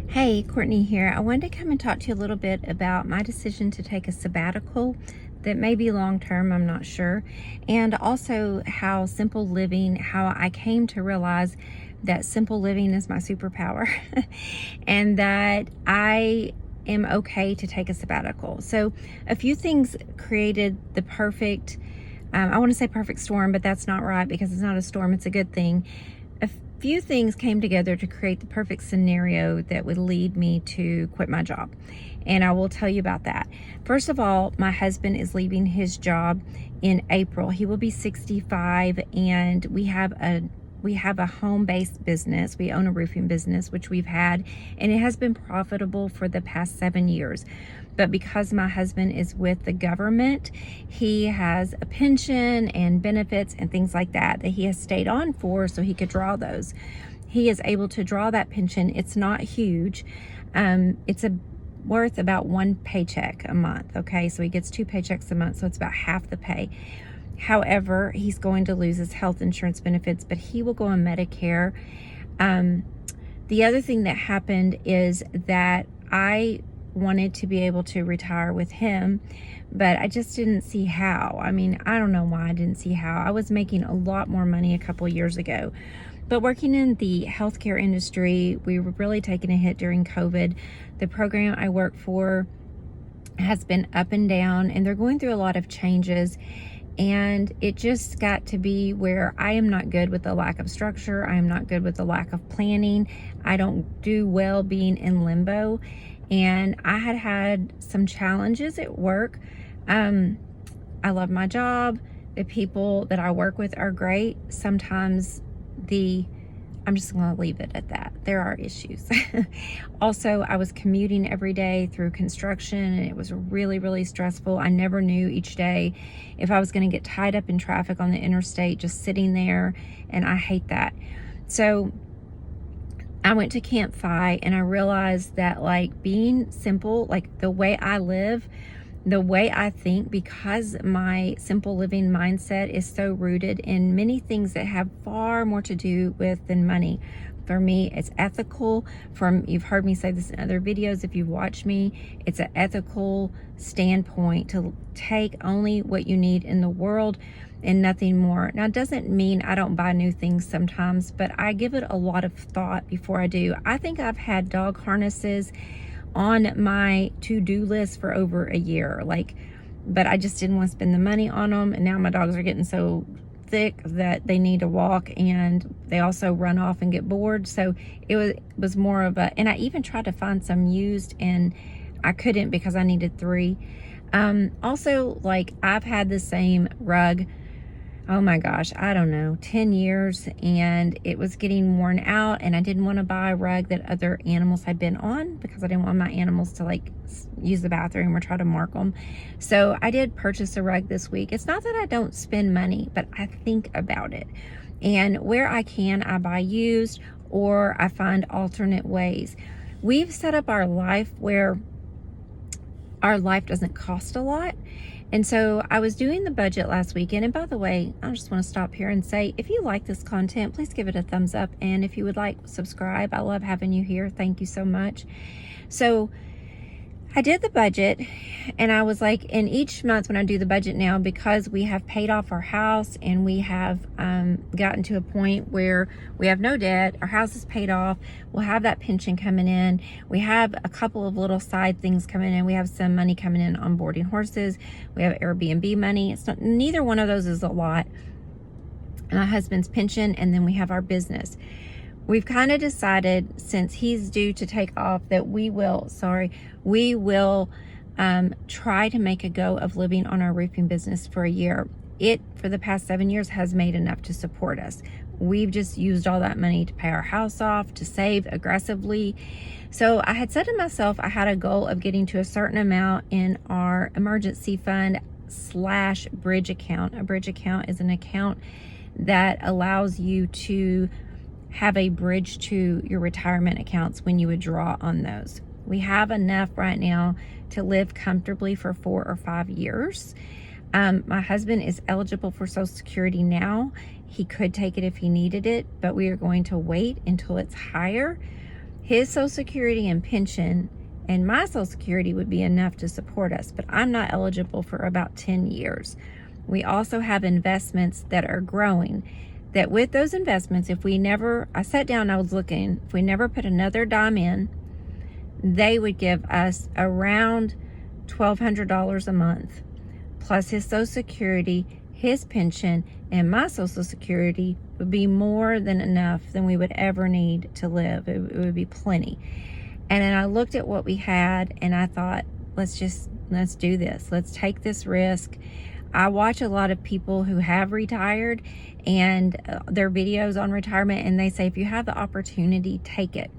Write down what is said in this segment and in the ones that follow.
Hey, Courtney here. I wanted to come and talk to you a little bit about my decision to take a sabbatical that may be long term, I'm not sure, and also how simple living, how I came to realize that simple living is my superpower and that I am okay to take a sabbatical. So, a few things created the perfect, I want to say perfect storm, but that's not right because it's not a storm, it's a good thing. A few things came together to create the perfect scenario that would lead me to quit my job. And I will tell you about that. First of all, my husband is leaving his job in April. He will be 65, and we have a home-based business. We own a roofing business, which we've had, and it has been profitable for the past 7 years. But because my husband is with the government, he has a pension and benefits and things like that he has stayed on for so he could draw those. He is able to draw that pension. It's not huge. It's worth about one paycheck a month. Okay, so he gets 2 paychecks a month, so it's about half the pay. However, he's going to lose his health insurance benefits, but he will go on Medicare. The other thing that happened is that I wanted to be able to retire with him, but I just didn't see how. I mean, I don't know why I didn't see how. I was making a lot more money a couple years ago. But working in the healthcare industry, we were really taking a hit during COVID. The program I work for has been up and down, and they're going through a lot of changes. And it just got to be where I am not good with the lack of structure. I am not good with the lack of planning. I don't do well being in limbo. And I had some challenges at work. I love my job. The people that I work with are great. Sometimes I'm just going to leave it at that. There are issues. Also, I was commuting every day through construction, and it was really, really stressful. I never knew each day if I was going to get tied up in traffic on the interstate just sitting there, and I hate that. So I went to Camp Fi, and I realized that like being simple, like the way I live, the way I think, because my simple living mindset is so rooted in many things that have far more to do with than money. For me, it's ethical. You've heard me say this in other videos. If you've watched me, it's an ethical standpoint to take only what you need in the world and nothing more. Now, it doesn't mean I don't buy new things sometimes, but I give it a lot of thought before I do. I think I've had dog harnesses on my to-do list for over a year, but I just didn't want to spend the money on them. And now my dogs are getting so thick that they need to walk, and they also run off and get bored. So it was more of a, and I even tried to find some used, and I couldn't because I needed 3. Also, like, I've had the same rug, oh my gosh, I don't know, 10 years, and it was getting worn out, and I didn't want to buy a rug that other animals had been on because I didn't want my animals to use the bathroom or try to mark them. So I did purchase a rug this week. It's not that I don't spend money, but I think about it. And where I can, I buy used, or I find alternate ways. We've set up our life where our life doesn't cost a lot. And so I was doing the budget last weekend. And by the way, I just want to stop here and say, if you like this content, please give it a thumbs up. And if you would like, subscribe. I love having you here. Thank you so much. So I did the budget, and I was like, in each month when I do the budget now, because we have paid off our house and we have gotten to a point where we have no debt, our house is paid off, we'll have that pension coming in, we have a couple of little side things coming in, we have some money coming in on boarding horses, we have Airbnb money. It's not, neither one of those is a lot. My husband's pension, and then we have our business. We've kind of decided, since he's due to take off, that we will try to make a go of living on our roofing business for a year. It, for the past 7 years, has made enough to support us. We've just used all that money to pay our house off, to save aggressively. So I had said to myself, I had a goal of getting to a certain amount in our emergency fund / bridge account. A bridge account is an account that allows you to have a bridge to your retirement accounts when you would draw on those. We have enough right now to live comfortably for 4 or 5 years. My husband is eligible for Social Security now. He could take it if he needed it, but we are going to wait until it's higher. His Social Security and pension and my Social Security would be enough to support us, but I'm not eligible for about 10 years. We also have investments that are growing, that with those investments, I sat down, I was looking, if we never put another dime in, they would give us around $1,200 a month, plus his Social Security, his pension, and my Social Security would be more than enough than we would ever need to live. It would be plenty. And then I looked at what we had and I thought, let's do this. Let's take this risk. I watch a lot of people who have retired and their videos on retirement, and they say, if you have the opportunity, take it.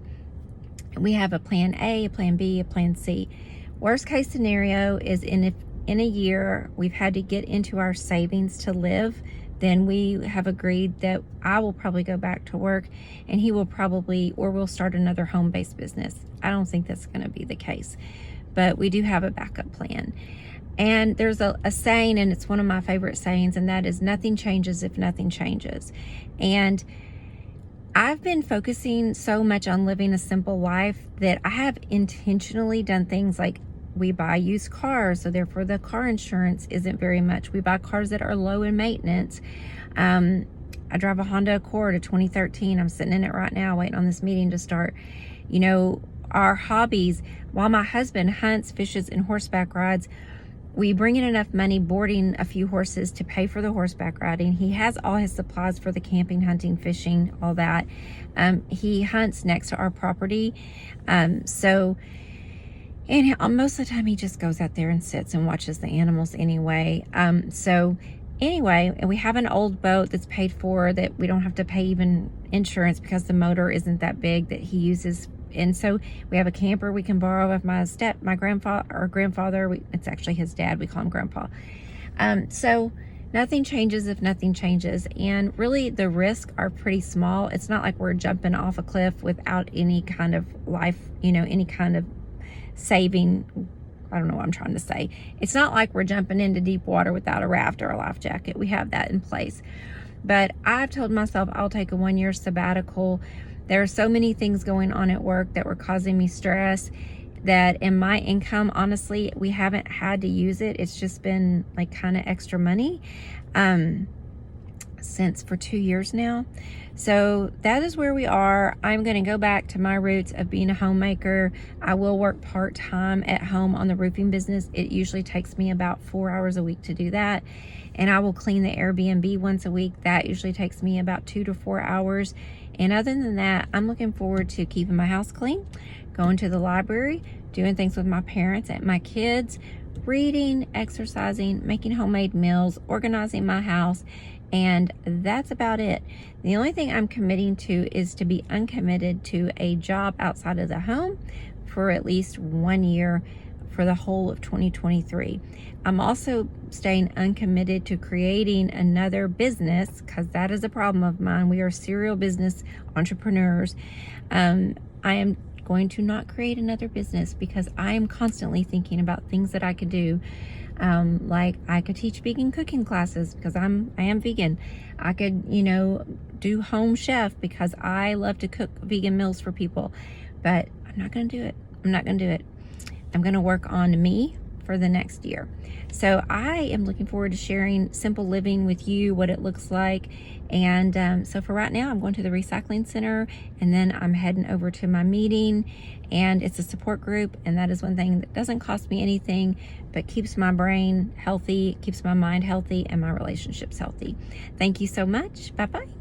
We have a plan A, a plan B, a plan C. Worst case scenario is in a year we've had to get into our savings to live, then we have agreed that I will probably go back to work and he will probably, or we'll start another home-based business. I don't think that's going to be the case, but we do have a backup plan. And there's a saying, and it's one of my favorite sayings, and that is, nothing changes if nothing changes. And I've been focusing so much on living a simple life that I have intentionally done things like we buy used cars, so therefore the car insurance isn't very much. We buy cars that are low in maintenance. I drive a Honda Accord, a 2013. I'm sitting in it right now waiting on this meeting to start. Our hobbies, while my husband hunts, fishes, and horseback rides, we bring in enough money boarding a few horses to pay for the horseback riding. He has all his supplies for the camping, hunting, fishing, all that. He hunts next to our property. And most of the time he just goes out there and sits and watches the animals anyway. And we have an old boat that's paid for, that we don't have to pay even insurance because the motor isn't that big, that he uses. And so we have a camper we can borrow of my grandfather. It's actually his dad. We call him Grandpa. So nothing changes if nothing changes. And really the risks are pretty small. It's not like we're jumping off a cliff without any kind of life, any kind of saving. I don't know what I'm trying to say. It's not like we're jumping into deep water without a raft or a life jacket. We have that in place. But I've told myself I'll take a 1-year sabbatical. There are so many things going on at work that were causing me stress, that in my income, honestly, we haven't had to use it. It's just been like kind of extra money for 2 years now. So that is where we are. I'm going to go back to my roots of being a homemaker. I will work part-time at home on the roofing business. It usually takes me about 4 hours a week to do that. And I will clean the Airbnb once a week. That usually takes me about 2 to 4 hours. And other than that, I'm looking forward to keeping my house clean, going to the library, doing things with my parents and my kids, reading, exercising, making homemade meals, organizing my house, and that's about it. The only thing I'm committing to is to be uncommitted to a job outside of the home for at least 1 year for the whole of 2023. I'm also staying uncommitted to creating another business, because that is a problem of mine. We are serial business entrepreneurs. I am going to not create another business because I am constantly thinking about things that I could do. Like I could teach vegan cooking classes because I am vegan. I could, do home chef because I love to cook vegan meals for people, but I'm not going to do it. I'm going to work on me for the next year. So I am looking forward to sharing simple living with you, what it looks like. And so for right now, I'm going to the recycling center, and then I'm heading over to my meeting, and it's a support group. And that is one thing that doesn't cost me anything, but keeps my brain healthy, keeps my mind healthy, and my relationships healthy. Thank you so much. Bye-bye.